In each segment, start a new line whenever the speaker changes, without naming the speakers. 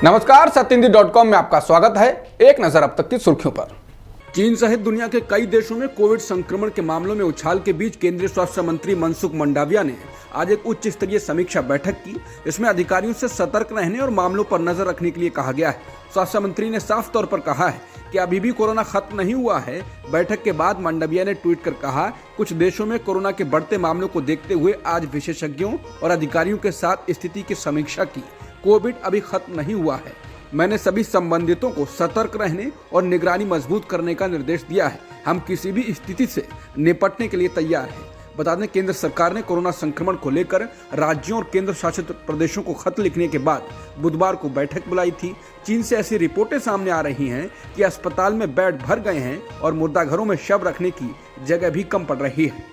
नमस्कार, सत्येंद्र.com में आपका स्वागत है। एक नजर अब तक की सुर्खियों पर। चीन सहित दुनिया के कई देशों में कोविड संक्रमण के मामलों में उछाल के बीच केंद्रीय स्वास्थ्य मंत्री मनसुख मंडाविया ने आज एक उच्च स्तरीय समीक्षा बैठक की। इसमें अधिकारियों से सतर्क रहने और मामलों पर नजर रखने के लिए कहा गया है। स्वास्थ्य मंत्री ने साफ तौर पर कहा है कि अभी भी कोरोना खत्म नहीं हुआ है। बैठक के बाद मंडाविया ने ट्वीट कर कहा, कुछ देशों में कोरोना के बढ़ते मामलों को देखते हुए आज विशेषज्ञों और अधिकारियों के साथ स्थिति की समीक्षा की। कोविड अभी खत्म नहीं हुआ है। मैंने सभी संबंधितों को सतर्क रहने और निगरानी मजबूत करने का निर्देश दिया है। हम किसी भी स्थिति से निपटने के लिए तैयार हैं। बता दें, केंद्र सरकार ने कोरोना संक्रमण को लेकर राज्यों और केंद्र शासित प्रदेशों को खत लिखने के बाद बुधवार को बैठक बुलाई थी। चीन से ऐसी रिपोर्टें सामने आ रही हैं कि अस्पताल में बेड भर गए हैं और मुर्दाघरों में शव रखने की जगह भी कम पड़ रही है।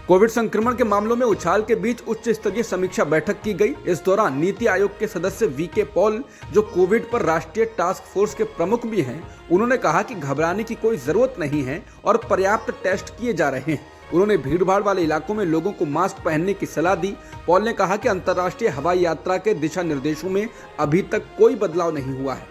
कोविड संक्रमण के मामलों में उछाल के बीच उच्च स्तरीय समीक्षा बैठक की गई। इस दौरान नीति आयोग के सदस्य वीके पॉल, जो कोविड पर राष्ट्रीय टास्क फोर्स के प्रमुख भी हैं, उन्होंने कहा कि घबराने की कोई जरूरत नहीं है और पर्याप्त टेस्ट किए जा रहे हैं। उन्होंने भीड़भाड़ वाले इलाकों में लोगों को मास्क पहनने की सलाह दी। पॉल ने कहा कि अंतर्राष्ट्रीय हवाई यात्रा के दिशा निर्देशों में अभी तक कोई बदलाव नहीं हुआ है।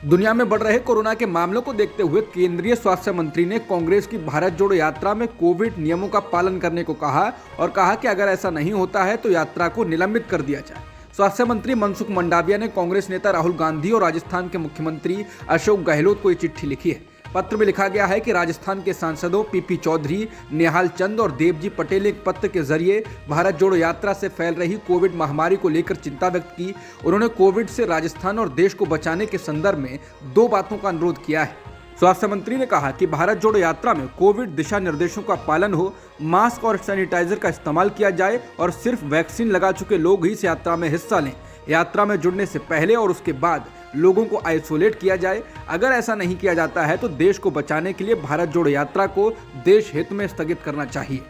दुनिया में बढ़ रहे कोरोना के मामलों को देखते हुए केंद्रीय स्वास्थ्य मंत्री ने कांग्रेस की भारत जोड़ो यात्रा में कोविड नियमों का पालन करने को कहा और कहा कि अगर ऐसा नहीं होता है तो यात्रा को निलंबित कर दिया जाए। स्वास्थ्य मंत्री मनसुख मंडाविया ने कांग्रेस नेता राहुल गांधी और राजस्थान के मुख्यमंत्री अशोक गहलोत को ये चिट्ठी लिखी है। पत्र में लिखा गया है कि राजस्थान के सांसदों पीपी चौधरी, निहाल चंद और देवजी पटेल ने एक पत्र के जरिए भारत जोड़ो यात्रा से फैल रही कोविड महामारी को लेकर चिंता व्यक्त की। उन्होंने कोविड से राजस्थान और देश को बचाने के संदर्भ में दो बातों का अनुरोध किया है। स्वास्थ्य मंत्री ने कहा कि भारत जोड़ो यात्रा में कोविड दिशा निर्देशों का पालन हो, मास्क और सैनिटाइजर का इस्तेमाल किया जाए और सिर्फ वैक्सीन लगा चुके लोग ही इस यात्रा में हिस्सा लें। यात्रा में जुड़ने से पहले और उसके बाद लोगों को आइसोलेट किया जाए। अगर ऐसा नहीं किया जाता है तो देश को बचाने के लिए भारत जोड़ो यात्रा को देश हित में स्थगित करना चाहिए।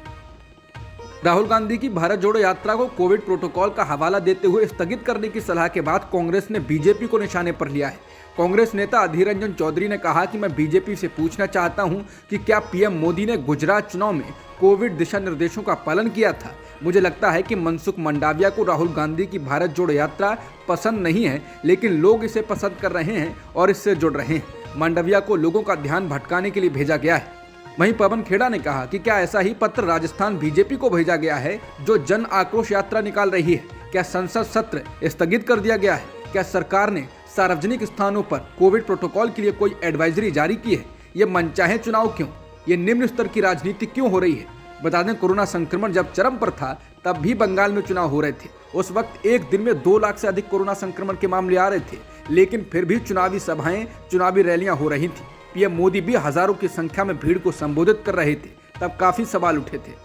राहुल गांधी की भारत जोड़ो यात्रा को कोविड प्रोटोकॉल का हवाला देते हुए स्थगित करने की सलाह के बाद कांग्रेस ने बीजेपी को निशाने पर लिया है। कांग्रेस नेता अधीर रंजन चौधरी ने कहा कि मैं बीजेपी से पूछना चाहता हूं कि क्या पीएम मोदी ने गुजरात चुनाव में कोविड दिशा निर्देशों का पालन किया था। मुझे लगता है कि मनसुख मंडाविया को राहुल गांधी की भारत जोड़ो यात्रा पसंद नहीं है, लेकिन लोग इसे पसंद कर रहे हैं और इससे जुड़ रहे हैं। मंडाविया को लोगों का ध्यान भटकाने के लिए भेजा गया है। वहीं पवन खेड़ा ने कहा कि क्या ऐसा ही पत्र राजस्थान बीजेपी को भेजा गया है जो जन आक्रोश यात्रा निकाल रही है। क्या संसद सत्र स्थगित कर दिया गया है। क्या सरकार ने सार्वजनिक स्थानों पर कोविड प्रोटोकॉल के लिए कोई एडवाइजरी जारी की है। ये मनचाहे चुनाव क्यों, ये निम्न स्तर की राजनीति क्यों हो रही है। बता दें, कोरोना संक्रमण जब चरम पर था तब भी बंगाल में चुनाव हो रहे थे। उस वक्त एक दिन में 2 लाख से अधिक कोरोना संक्रमण के मामले आ रहे थे, लेकिन फिर भी चुनावी सभाएं, चुनावी रैलियां हो रही थी। पीएम मोदी भी हजारों की संख्या में भीड़ को संबोधित कर रहे थे, तब काफी सवाल उठे थे।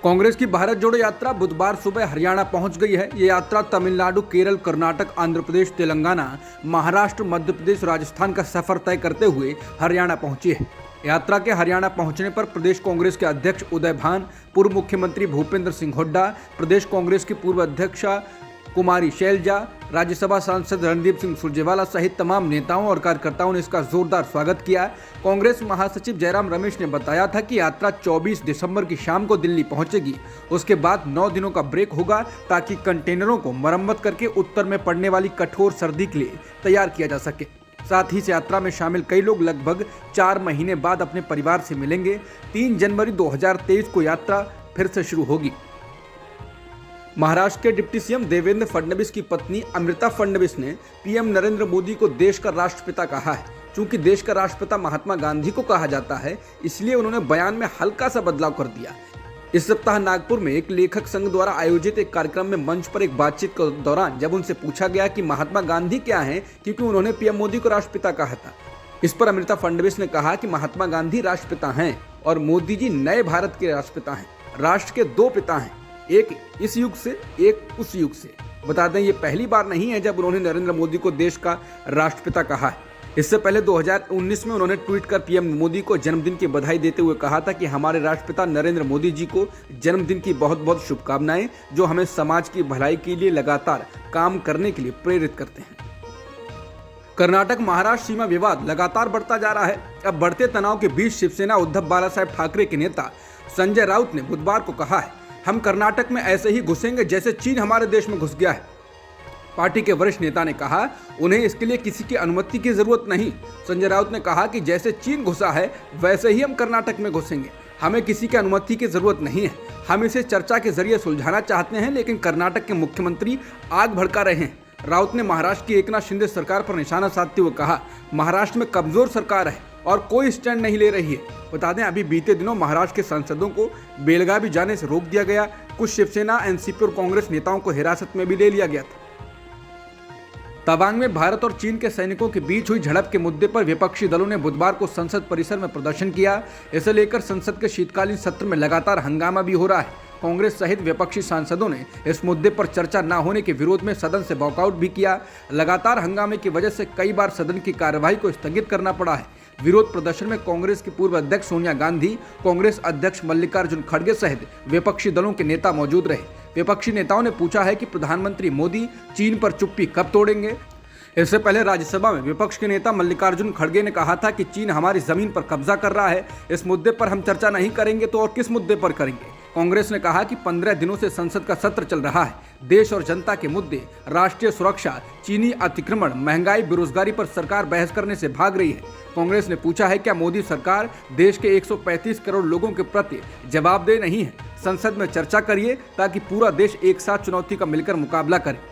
कांग्रेस की भारत जोड़ो यात्रा बुधवार सुबह हरियाणा पहुंच गई है। ये यात्रा तमिलनाडु, केरल, कर्नाटक, आंध्र प्रदेश, तेलंगाना, महाराष्ट्र, मध्य प्रदेश, राजस्थान का सफर तय करते हुए हरियाणा पहुंची है। यात्रा के हरियाणा पहुंचने पर प्रदेश कांग्रेस के अध्यक्ष उदय भान, पूर्व मुख्यमंत्री भूपेंद्र सिंह हुड्डा, प्रदेश कांग्रेस की पूर्व अध्यक्षा कुमारी शैलजा, राज्यसभा सांसद रणदीप सिंह सुरजेवाला सहित तमाम नेताओं और कार्यकर्ताओं ने इसका जोरदार स्वागत किया। कांग्रेस महासचिव जयराम रमेश ने बताया था कि यात्रा 24 दिसंबर की शाम को दिल्ली पहुंचेगी। उसके बाद 9 दिनों का ब्रेक होगा ताकि कंटेनरों को मरम्मत करके उत्तर में पड़ने वाली कठोर सर्दी के लिए तैयार किया जा सके। साथ ही इस यात्रा में शामिल कई लोग लगभग 4 महीने बाद अपने परिवार से मिलेंगे। 3 जनवरी 2023 को यात्रा फिर से शुरू होगी। महाराष्ट्र के डिप्टी सीएम देवेंद्र फडणवीस की पत्नी अमृता फडणवीस ने पीएम नरेंद्र मोदी को देश का राष्ट्रपिता कहा है। चूंकि देश का राष्ट्रपिता महात्मा गांधी को कहा जाता है, इसलिए उन्होंने बयान में हल्का सा बदलाव कर दिया। इस सप्ताह नागपुर में एक लेखक संघ द्वारा आयोजित एक कार्यक्रम में मंच पर एक बातचीत के दौरान जब उनसे पूछा गया कि महात्मा गांधी क्या हैं, क्योंकि उन्होंने पीएम मोदी को राष्ट्रपिता कहा था, इस पर अमृता फडणवीस ने कहा कि महात्मा गांधी राष्ट्रपिता हैं और मोदी जी नए भारत के राष्ट्रपिता हैं। राष्ट्र के 2 पिता हैं, एक इस युग से, एक उस युग से। बता दें, ये पहली बार नहीं है जब उन्होंने नरेंद्र मोदी को देश का राष्ट्रपिता कहा है। इससे पहले 2019 में उन्होंने ट्वीट कर पीएम मोदी को जन्मदिन की बधाई देते हुए कहा था कि हमारे राष्ट्रपिता नरेंद्र मोदी जी को जन्मदिन की बहुत बहुत शुभकामनाएं, जो हमें समाज की भलाई के लिए लगातार काम करने के लिए प्रेरित करते हैं। कर्नाटक महाराष्ट्र सीमा विवाद लगातार बढ़ता जा रहा है। अब बढ़ते तनाव के बीच शिवसेना उद्धव बालासाहेब ठाकरे के नेता संजय राउत ने बुधवार को कहा है, हम कर्नाटक में ऐसे ही घुसेंगे जैसे चीन हमारे देश में घुस गया है। पार्टी के वरिष्ठ नेता ने कहा, उन्हें इसके लिए किसी की अनुमति की जरूरत नहीं। संजय राउत ने कहा कि जैसे चीन घुसा है वैसे ही हम कर्नाटक में घुसेंगे। हमें किसी की अनुमति की जरूरत नहीं है। हम इसे चर्चा के जरिए सुलझाना चाहते हैं, लेकिन कर्नाटक के मुख्यमंत्री आग भड़का रहे हैं। राउत ने महाराष्ट्र की एकनाथ शिंदे सरकार पर निशाना साधते हुए कहा, महाराष्ट्र में कमजोर सरकार है और कोई स्टैंड नहीं ले रही है। बता दें, अभी बीते दिनों महाराष्ट्र के सांसदों को बेलगावी जाने से रोक दिया गया। कुछ शिवसेना, एनसीपी और कांग्रेस नेताओं को हिरासत में भी ले लिया गया था। तवांग में भारत और चीन के सैनिकों के बीच हुई झड़प के मुद्दे पर विपक्षी दलों ने बुधवार को संसद परिसर में प्रदर्शन किया। इसे लेकर संसद के शीतकालीन सत्र में लगातार हंगामा भी हो रहा है। कांग्रेस सहित विपक्षी सांसदों ने इस मुद्दे पर चर्चा न होने के विरोध में सदन से वॉकआउट भी किया। लगातार हंगामे की वजह से कई बार सदन की कार्यवाही को स्थगित करना पड़ा है। विरोध प्रदर्शन में कांग्रेस की पूर्व अध्यक्ष सोनिया गांधी, कांग्रेस अध्यक्ष मल्लिकार्जुन खड़गे सहित विपक्षी दलों के नेता मौजूद रहे। विपक्षी नेताओं ने पूछा है कि प्रधानमंत्री मोदी चीन पर चुप्पी कब तोड़ेंगे। इससे पहले राज्यसभा में विपक्ष के नेता मल्लिकार्जुन खड़गे ने कहा था कि चीन हमारी जमीन पर कब्जा कर रहा है, इस मुद्दे पर हम चर्चा नहीं करेंगे तो और किस मुद्दे पर करेंगे। कांग्रेस ने कहा कि 15 दिनों से संसद का सत्र चल रहा है। देश और जनता के मुद्दे, राष्ट्रीय सुरक्षा, चीनी अतिक्रमण, महंगाई, बेरोजगारी पर सरकार बहस करने से भाग रही है। कांग्रेस ने पूछा है, क्या मोदी सरकार देश के 135 करोड़ लोगों के प्रति जवाबदेह नहीं है? संसद में चर्चा करिए ताकि पूरा देश एक साथ चुनौती का मिलकर मुकाबला करे।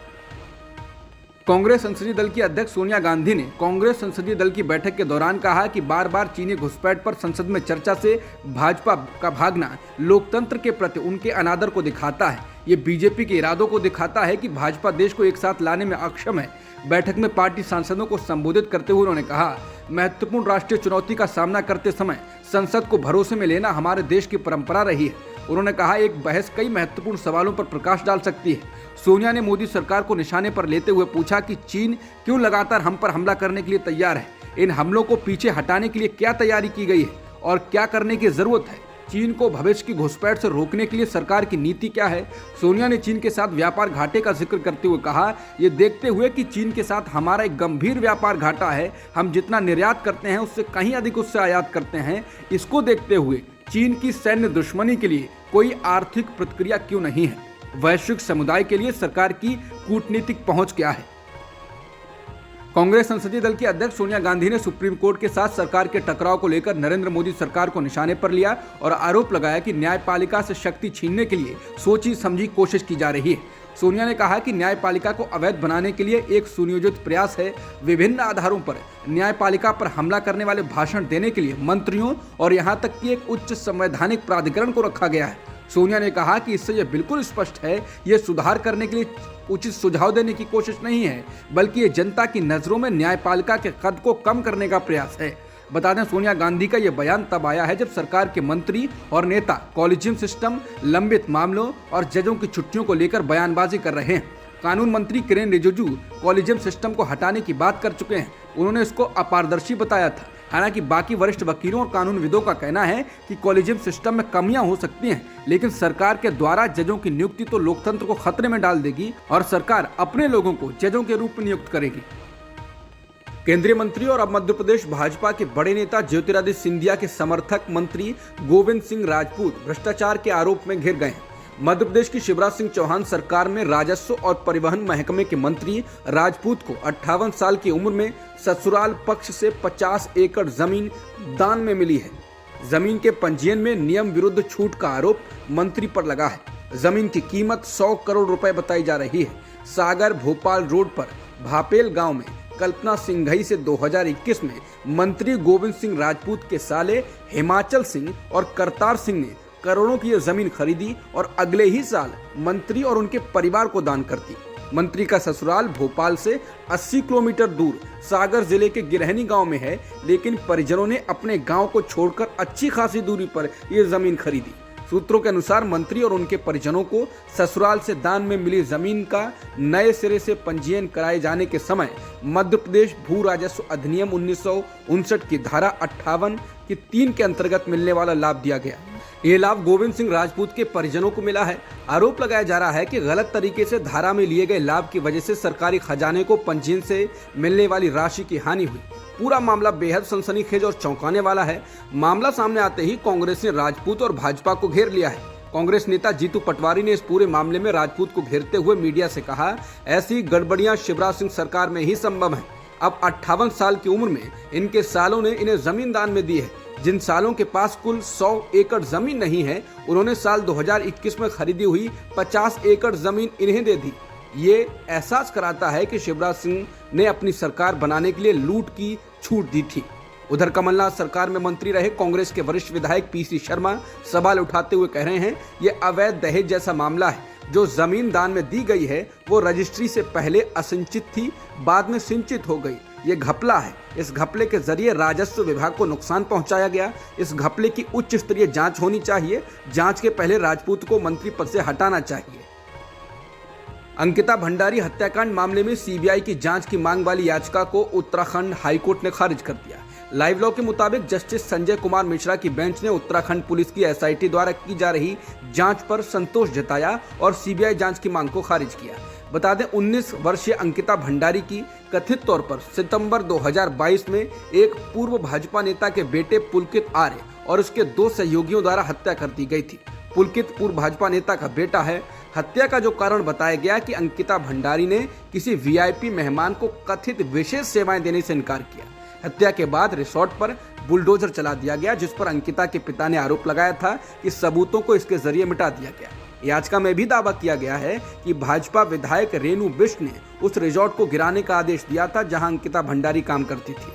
कांग्रेस संसदीय दल की अध्यक्ष सोनिया गांधी ने कांग्रेस संसदीय दल की बैठक के दौरान कहा कि बार बार चीनी घुसपैठ पर संसद में चर्चा से भाजपा का भागना लोकतंत्र के प्रति उनके अनादर को दिखाता है। ये बीजेपी के इरादों को दिखाता है कि भाजपा देश को एक साथ लाने में अक्षम है। बैठक में पार्टी सांसदों को संबोधित करते हुए उन्होंने कहा, महत्वपूर्ण राष्ट्रीय चुनौती का सामना करते समय संसद को भरोसे में लेना हमारे देश की परंपरा रही है। उन्होंने कहा, एक बहस कई महत्वपूर्ण सवालों पर प्रकाश डाल सकती है। सोनिया ने मोदी सरकार को निशाने पर लेते हुए पूछा कि चीन क्यों लगातार हम पर हमला करने के लिए तैयार है? इन हमलों को पीछे हटाने के लिए क्या तैयारी की गई है और क्या करने की जरूरत है? चीन को भविष्य की घुसपैठ से रोकने के लिए सरकार की नीति क्या है? सोनिया ने चीन के साथ व्यापार घाटे का जिक्र करते हुए कहा, ये देखते हुए कि चीन के साथ हमारा एक गंभीर व्यापार घाटा है, हम जितना निर्यात करते हैं उससे कहीं अधिक उससे आयात करते हैं, इसको देखते हुए चीन की सैन्य दुश्मनी के लिए कोई आर्थिक प्रतिक्रिया क्यों नहीं है? वैश्विक समुदाय के लिए सरकार की कूटनीतिक पहुंच क्या है? कांग्रेस संसदीय दल की अध्यक्ष सोनिया गांधी ने सुप्रीम कोर्ट के साथ सरकार के टकराव को लेकर नरेंद्र मोदी सरकार को निशाने पर लिया और आरोप लगाया कि न्यायपालिका से शक्ति छीनने के लिए सोची समझी कोशिश की जा रही है। सोनिया ने कहा कि न्यायपालिका को अवैध बनाने के लिए एक सुनियोजित प्रयास है। विभिन्न आधारों पर न्यायपालिका पर हमला करने वाले भाषण देने के लिए मंत्रियों और यहां तक कि एक उच्च संवैधानिक प्राधिकरण को रखा गया है। सोनिया ने कहा कि इससे यह बिल्कुल स्पष्ट है, ये सुधार करने के लिए उचित सुझाव देने की कोशिश नहीं है, बल्कि ये जनता की नजरों में न्यायपालिका के कद को कम करने का प्रयास है। बता दें, सोनिया गांधी का यह बयान तब आया है जब सरकार के मंत्री और नेता कॉलेजियम सिस्टम, लंबित मामलों और जजों की छुट्टियों को लेकर बयानबाजी कर रहे हैं। कानून मंत्री किरेन रिजिजू कॉलेजियम सिस्टम को हटाने की बात कर चुके हैं। उन्होंने इसको अपारदर्शी बताया था। हालांकि बाकी वरिष्ठ वकीलों और कानूनविदों का कहना है कि कॉलेजियम सिस्टम में कमियां हो सकती हैं, लेकिन सरकार के द्वारा जजों की नियुक्ति तो लोकतंत्र को खतरे में डाल देगी और सरकार अपने लोगों को जजों के रूप में नियुक्त करेगी। केंद्रीय मंत्री और अब मध्य प्रदेश भाजपा के बड़े नेता ज्योतिरादित्य सिंधिया के समर्थक मंत्री गोविंद सिंह राजपूत भ्रष्टाचार के आरोप में घिर गए हैं। मध्य प्रदेश की शिवराज सिंह चौहान सरकार में राजस्व और परिवहन महकमे के मंत्री राजपूत को 58 साल की उम्र में ससुराल पक्ष से 50 एकड़ जमीन दान में मिली है। जमीन के पंजीयन में नियम विरुद्ध छूट का आरोप मंत्री पर लगा है। जमीन की कीमत 100 करोड़ रुपए बताई जा रही है। सागर भोपाल रोड पर भापेल गांव में कल्पना सिंघई से 2021 में मंत्री गोविंद सिंह राजपूत के साले हिमाचल सिंह और करतार सिंह ने करोड़ों की यह जमीन खरीदी और अगले ही साल मंत्री और उनके परिवार को दान कर दी। मंत्री का ससुराल भोपाल से 80 किलोमीटर दूर सागर जिले के गिरहनी गांव में है, लेकिन परिजनों ने अपने गांव को छोड़कर अच्छी खासी दूरी पर यह जमीन खरीदी। सूत्रों के अनुसार मंत्री और उनके परिजनों को ससुराल से दान में मिली जमीन का नए सिरे से पंजीयन कराए जाने के समय मध्य प्रदेश भू राजस्व अधिनियम 1959 की धारा 58 की 3 के अंतर्गत मिलने वाला लाभ दिया गया। ये लाभ गोविंद सिंह राजपूत के परिजनों को मिला है। आरोप लगाया जा रहा है कि गलत तरीके से धारा में लिए गए लाभ की वजह से सरकारी खजाने को पंजीयन से मिलने वाली राशि की हानि हुई। पूरा मामला बेहद सनसनीखेज और चौंकाने वाला है। मामला सामने आते ही कांग्रेस ने राजपूत और भाजपा को घेर लिया है। कांग्रेस नेता जीतू पटवारी ने इस पूरे मामले में राजपूत को घेरते हुए मीडिया से कहा, ऐसी गड़बड़ियां शिवराज सिंह सरकार में ही संभव है। अब 58 साल की उम्र में इनके सालों ने इन्हें जमीन दान में दी है। जिन सालों के पास कुल 100 एकड़ जमीन नहीं है, उन्होंने साल 2021 में खरीदी हुई 50 एकड़ जमीन इन्हें दे दी। ये एहसास कराता है कि शिवराज सिंह ने अपनी सरकार बनाने के लिए लूट की छूट दी थी। उधर कमलनाथ सरकार में मंत्री रहे कांग्रेस के वरिष्ठ विधायक पीसी शर्मा सवाल उठाते हुए कह रहे हैं, ये अवैध दहेज जैसा मामला है। जो जमीन दान में दी गई है वो रजिस्ट्री से पहले असिंचित थी, बाद में सिंचित हो गई। ये घपला है। इस घपले के जरिए राजस्व विभाग को नुकसान पहुंचाया गया। इस घपले की उच्च स्तरीय जांच होनी चाहिए। जांच के पहले राजपूत को मंत्री पद से हटाना चाहिए। अंकिता भंडारी हत्याकांड मामले में सीबीआई की जांच की मांग वाली याचिका को उत्तराखंड हाईकोर्ट ने खारिज कर दिया। लाइव लॉ के मुताबिक जस्टिस संजय कुमार मिश्रा की बेंच ने उत्तराखंड पुलिस की एसआईटी द्वारा की जा रही जांच पर संतोष जताया और सीबीआई जांच की मांग को खारिज किया। बता दें, 19 वर्षीय अंकिता भंडारी की कथित तौर पर सितंबर 2022 में एक पूर्व भाजपा नेता के बेटे पुलकित आर्य और उसके 2 सहयोगियों द्वारा हत्या कर दी गई थी। पुलकित पूर्व भाजपा नेता का बेटा है। हत्या का जो कारण बताया गया कि अंकिता भंडारी ने किसी वीआईपी मेहमान को कथित विशेष सेवाएं देने से इनकार किया। हत्या के बाद रिसोर्ट पर बुलडोजर चला दिया गया, जिस पर अंकिता के पिता ने आरोप लगाया था कि सबूतों को इसके जरिए मिटा दिया गया। याचिका में भी दावा किया गया है कि भाजपा विधायक रेणु बिष्ट ने उस रिसोर्ट को गिराने का आदेश दिया था जहां अंकिता भंडारी काम करती थी।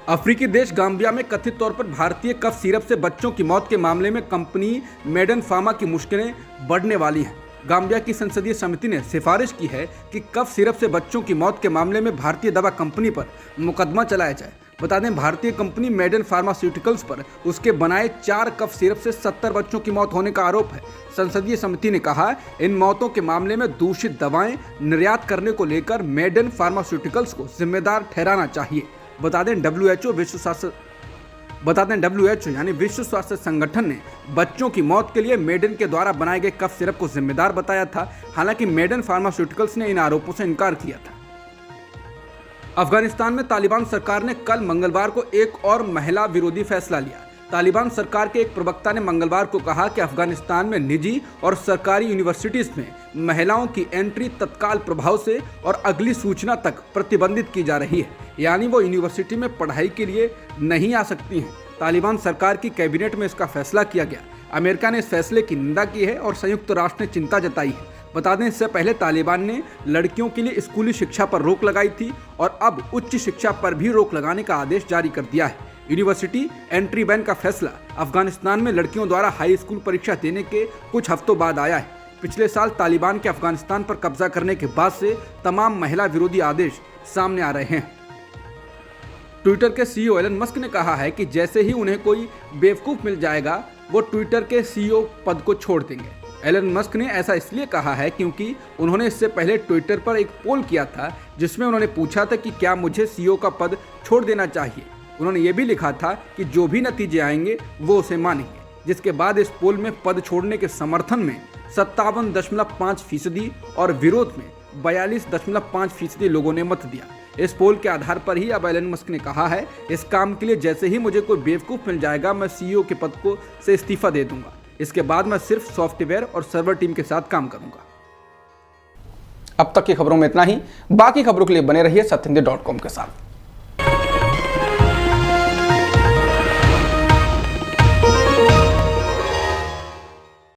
अफ्रीकी देश गाम्बिया में कथित तौर पर भारतीय कफ सिरप से बच्चों की मौत के मामले में कंपनी मेडन फार्मा की मुश्किलें बढ़ने वाली हैं। गाम्बिया की संसदीय समिति ने सिफारिश की है कि कफ सिरप से बच्चों की मौत के मामले में भारतीय दवा कंपनी पर मुकदमा चलाया जाए। बता दें, भारतीय कंपनी मेडन फार्मास्यूटिकल्स पर उसके बनाए 4 कफ सिरप से 70 बच्चों की मौत होने का आरोप है। संसदीय समिति ने कहा, इन मौतों के मामले में दूषित दवाएं निर्यात करने को लेकर मेडन फार्मास्यूटिकल्स को जिम्मेदार ठहराना चाहिए। बता दें, डब्ल्यूएचओ यानी विश्व स्वास्थ्य संगठन ने बच्चों की मौत के लिए मेडन के द्वारा बनाए गए कफ सिरप को जिम्मेदार बताया था। हालांकि मेडन फार्मास्यूटिकल्स ने इन आरोपों से इनकार किया था। अफगानिस्तान में तालिबान सरकार ने कल मंगलवार को एक और महिला विरोधी फैसला लिया। तालिबान सरकार के एक प्रवक्ता ने मंगलवार को कहा कि अफगानिस्तान में निजी और सरकारी यूनिवर्सिटीज में महिलाओं की एंट्री तत्काल प्रभाव से और अगली सूचना तक प्रतिबंधित की जा रही है, यानी वो यूनिवर्सिटी में पढ़ाई के लिए नहीं आ सकती हैं। तालिबान सरकार की कैबिनेट में इसका फैसला किया गया। अमेरिका ने इस फैसले की निंदा की है और संयुक्त राष्ट्र ने चिंता जताई है। बता दें, इससे पहले तालिबान ने लड़कियों के लिए स्कूली शिक्षा पर रोक लगाई थी और अब उच्च शिक्षा पर भी रोक लगाने का आदेश जारी कर दिया है। यूनिवर्सिटी एंट्री बैन का फैसला अफगानिस्तान में लड़कियों द्वारा हाई स्कूल परीक्षा देने के कुछ हफ्तों बाद आया है। पिछले साल तालिबान के अफगानिस्तान पर कब्जा करने के बाद से तमाम महिला विरोधी आदेश सामने आ रहे हैं। ट्विटर के सीईओ एलन मस्क ने कहा है कि जैसे ही उन्हें कोई बेवकूफ मिल जाएगा, वो ट्विटर के सीईओ पद को छोड़ देंगे। एलन मस्क ने ऐसा इसलिए कहा है क्योंकि उन्होंने इससे पहले ट्विटर पर एक पोल किया था जिसमें उन्होंने पूछा था कि क्या मुझे सीईओ का पद छोड़ देना चाहिए। उन्होंने ये भी लिखा था कि जो भी नतीजे आएंगे वो उसे मानेंगे, जिसके बाद इस पोल में पद छोड़ने के समर्थन में 57.5% और विरोध में 42.5% लोगों ने मत दिया। इस पोल के आधार पर ही अब एलन मस्क ने कहा है, इस काम के लिए जैसे ही मुझे कोई बेवकूफ़ मिल जाएगा, मैं सीईओ के पद को से इस्तीफा दे दूंगा। इसके बाद मैं सिर्फ सॉफ्टवेयर और सर्वर टीम के साथ काम करूंगा। अब तक की खबरों में इतना ही। बाकी खबरों के लिए बने रहिए सत्येंद्र.com के साथ।